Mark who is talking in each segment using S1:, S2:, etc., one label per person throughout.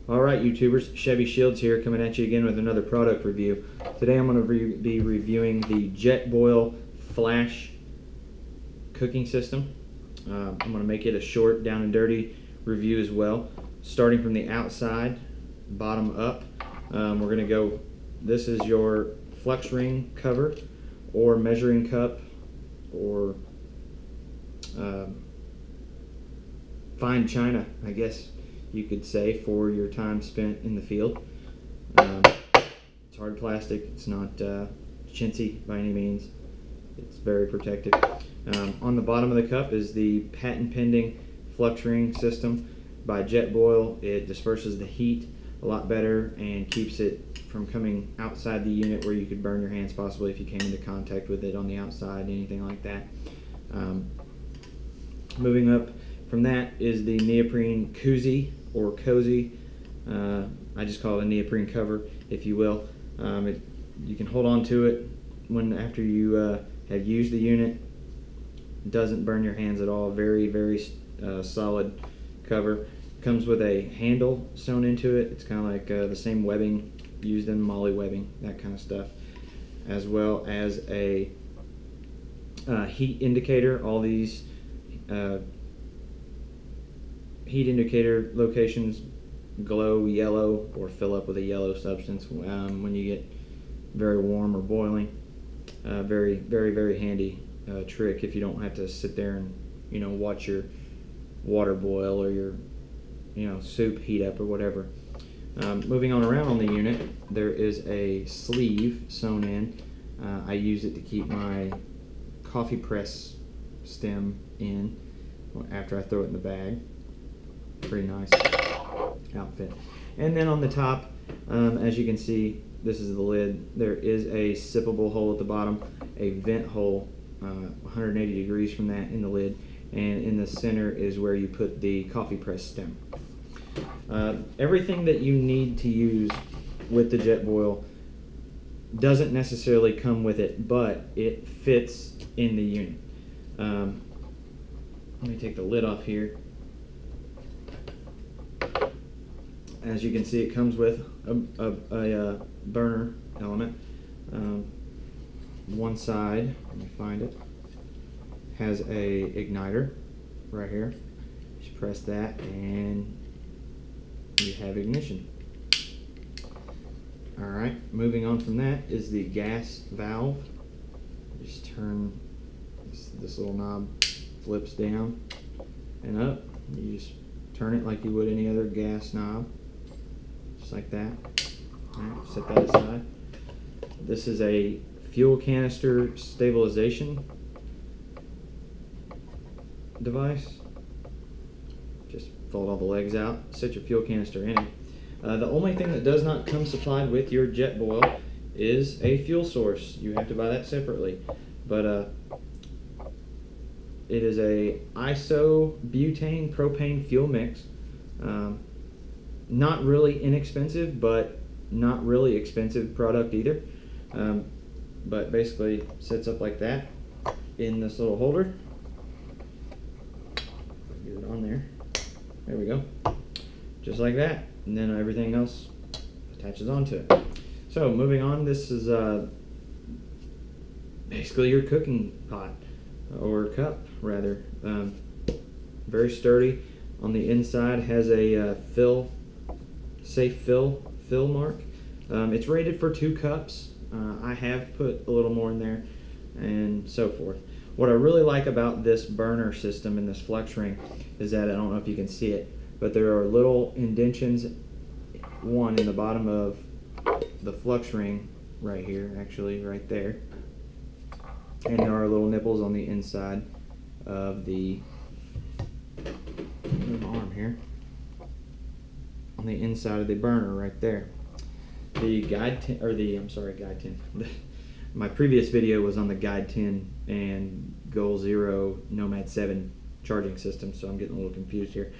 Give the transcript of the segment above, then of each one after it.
S1: Alright YouTubers, Chevy Shields here, coming at you again with another product review. Today I'm going to be reviewing the JetBoil Flash cooking system. I'm going to make it a short, down and dirty review as well. Starting from the outside, bottom up, we're going to go, this is your flex ring cover or measuring cup or fine china, I guess you could say, for your time spent in the field. It's hard plastic. It's not chintzy by any means. It's very protective. On the bottom of the cup is the patent pending flux ring system by JetBoil. It disperses the heat a lot better and keeps it from coming outside the unit where you could burn your hands possibly if you came into contact with it on the outside, anything like that. Moving up from that is the neoprene koozie or cozy. I just call it a neoprene cover, if you will. You can hold on to it after you have used the unit. It doesn't burn your hands at all. Very, very solid cover. Comes with a handle sewn into it. It's kind of like the same webbing used in molly webbing, that kind of stuff, as well as a heat indicator. All these heat indicator locations glow yellow or fill up with a yellow substance when you get very warm or boiling. Very, very, very handy trick if you don't have to sit there and watch your water boil or your soup heat up or whatever. Moving on around on the unit, there is a sleeve sewn in. I use it to keep my coffee press stem in after I throw it in the bag. Pretty nice outfit. And then on the top, as you can see, this is the lid. There is a sippable hole at the bottom, a vent hole 180 degrees from that in the lid, and in the center is where you put the coffee press stem. Everything that you need to use with the JetBoil doesn't necessarily come with it, but it fits in the unit. Let me take the lid off here. As you can see, it comes with a burner element. One side, let me find it, has a igniter right here. Just press that and you have ignition. Alright, moving on from that is the gas valve. Just turn this little knob, flips down and up. You just turn it like you would any other gas knob, just like that. Alright, set that aside. This is a fuel canister stabilization device. Just fold all the legs out, set your fuel canister in it. The only thing that does not come supplied with your JetBoil is a fuel source. You have to buy that separately. But it is a isobutane propane fuel mix. Not really inexpensive, but not really expensive product either. But basically sets up like that in this little holder. Get it on there. There we go. Just like that. And then everything else attaches onto it. So moving on, this is basically your cooking pot, or cup rather. Very sturdy. On the inside has a safe fill mark. It's rated for 2 cups. I have put a little more in there and so forth. What I really like about this burner system and this flex ring is that, I don't know if you can see it, but there are little indentions, one in the bottom of the flux ring right here, actually right there, and there are little nipples on the inside of the arm here, on the inside of the burner right there. The guide tin, or the, I'm sorry, guide tin. My previous video was on the guide tin and Goal Zero Nomad 7 charging system, so I'm getting a little confused here.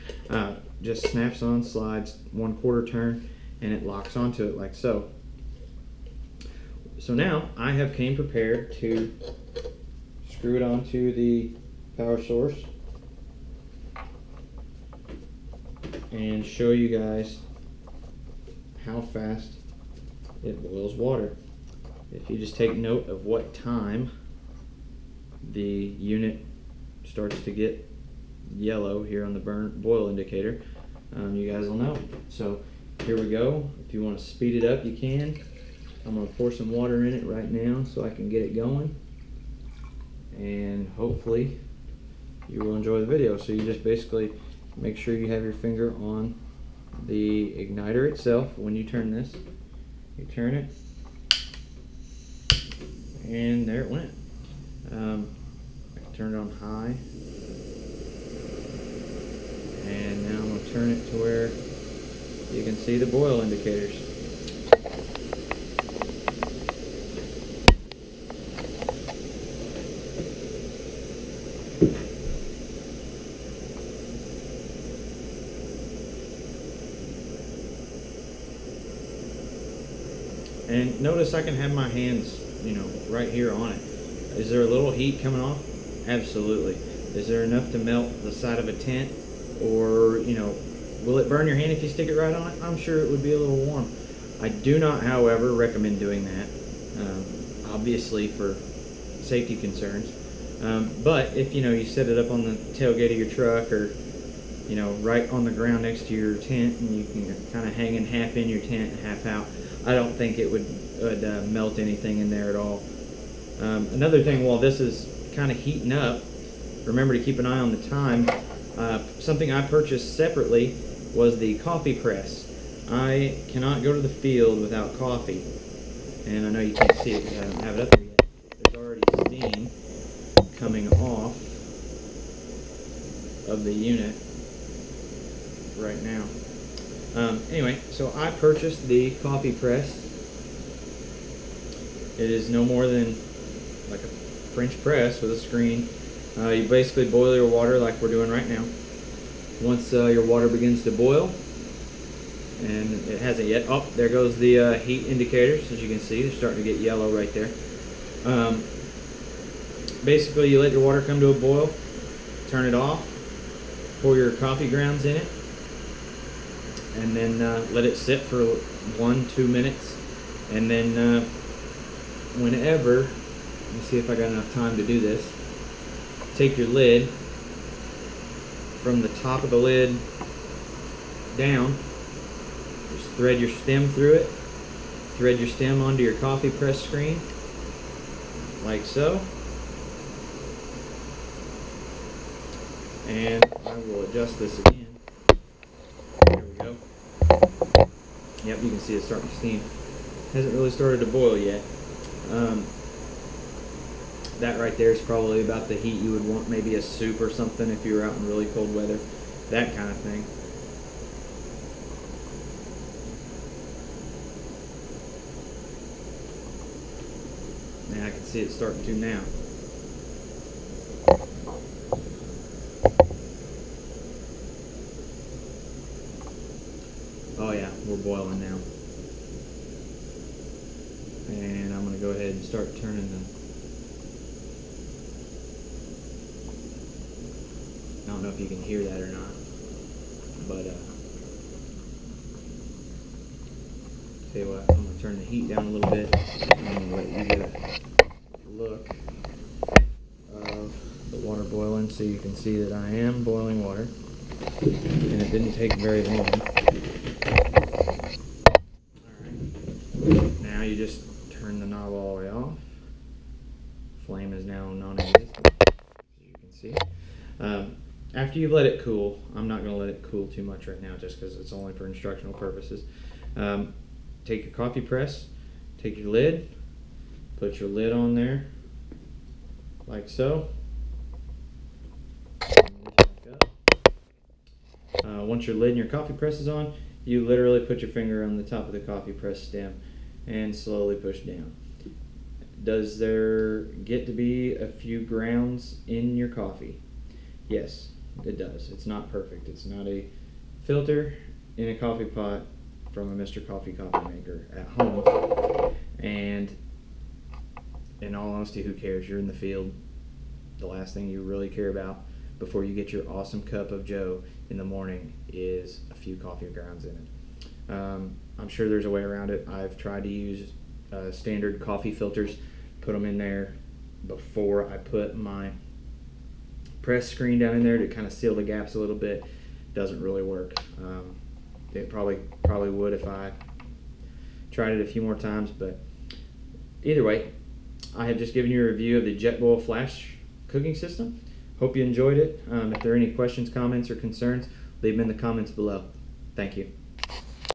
S1: Just snaps on, slides 1/4 turn, and it locks onto it like so. So now I have came prepared to screw it onto the power source and show you guys how fast it boils water. If you just take note of what time the unit starts to get yellow here on the boil indicator, you guys will know. So here we go. If you want to speed it up, you can. I'm going to pour some water in it right now so I can get it going, and hopefully you will enjoy the video. So you just basically make sure you have your finger on the igniter itself. When you turn this, you turn it, and there it went. I can turn it on high, and now I'm going to turn it to where you can see the boil indicators. And notice I can have my hands, right here on it. Is there a little heat coming off? Absolutely. Is there enough to melt the side of a tent? Or, will it burn your hand if you stick it right on it? I'm sure it would be a little warm. I do not, however, recommend doing that, obviously for safety concerns. But if, you set it up on the tailgate of your truck, or, right on the ground next to your tent, and you can kind of hang in half in your tent and half out, I don't think it would melt anything in there at all. Another thing, while this is kind of heating up, remember to keep an eye on the time. Something I purchased separately was the coffee press. I cannot go to the field without coffee, and I know you can't see it because I don't have it up there yet. There's already steam coming off of the unit right now. Anyway, so I purchased the coffee press. It is no more than like a French press with a screen. You basically boil your water like we're doing right now. Once your water begins to boil, and it hasn't yet. Oh, there goes the heat indicators. As you can see, they're starting to get yellow right there. Basically, you let your water come to a boil, turn it off, pour your coffee grounds in it, and then let it sit for 1-2 minutes, and then whenever, let me see if I got enough time to do this, take your lid, from the top of the lid down, just thread your stem through it, thread your stem onto your coffee press screen, like so, and I will adjust this again. There we go. Yep, you can see it starting to steam. Hasn't really started to boil yet. That right there is probably about the heat you would want maybe a soup or something if you were out in really cold weather. That kind of thing. Now I can see it starting to now. Oh yeah, we're boiling now. And I'm going to go ahead and start turning the... I don't know if you can hear that or not, but tell you what, I'm going to turn the heat down a little bit. I'm going to let you get a look of the water boiling so you can see that I am boiling water, and it didn't take very long. Alright, now you just turn the knob all the way off. Flame is now non-existent, as you can see. After you've let it cool, I'm not going to let it cool too much right now just because it's only for instructional purposes. Take your coffee press, take your lid, put your lid on there, like so. Once your lid and your coffee press is on, you literally put your finger on the top of the coffee press stem and slowly push down. Does there get to be a few grounds in your coffee? Yes, it does. It's not perfect. It's not a filter in a coffee pot from a Mr. Coffee maker at home. And in all honesty, who cares? You're in the field. The last thing you really care about before you get your awesome cup of Joe in the morning is a few coffee grounds in it. I'm sure there's a way around it. I've tried to use standard coffee filters, put them in there before I put my press screen down in there to kind of seal the gaps a little bit. Doesn't really work. It probably would if I tried it a few more times, but either way, I have just given you a review of the JetBoil Flash cooking system. Hope you enjoyed it. If there are any questions, comments, or concerns, leave them in the comments below. Thank you.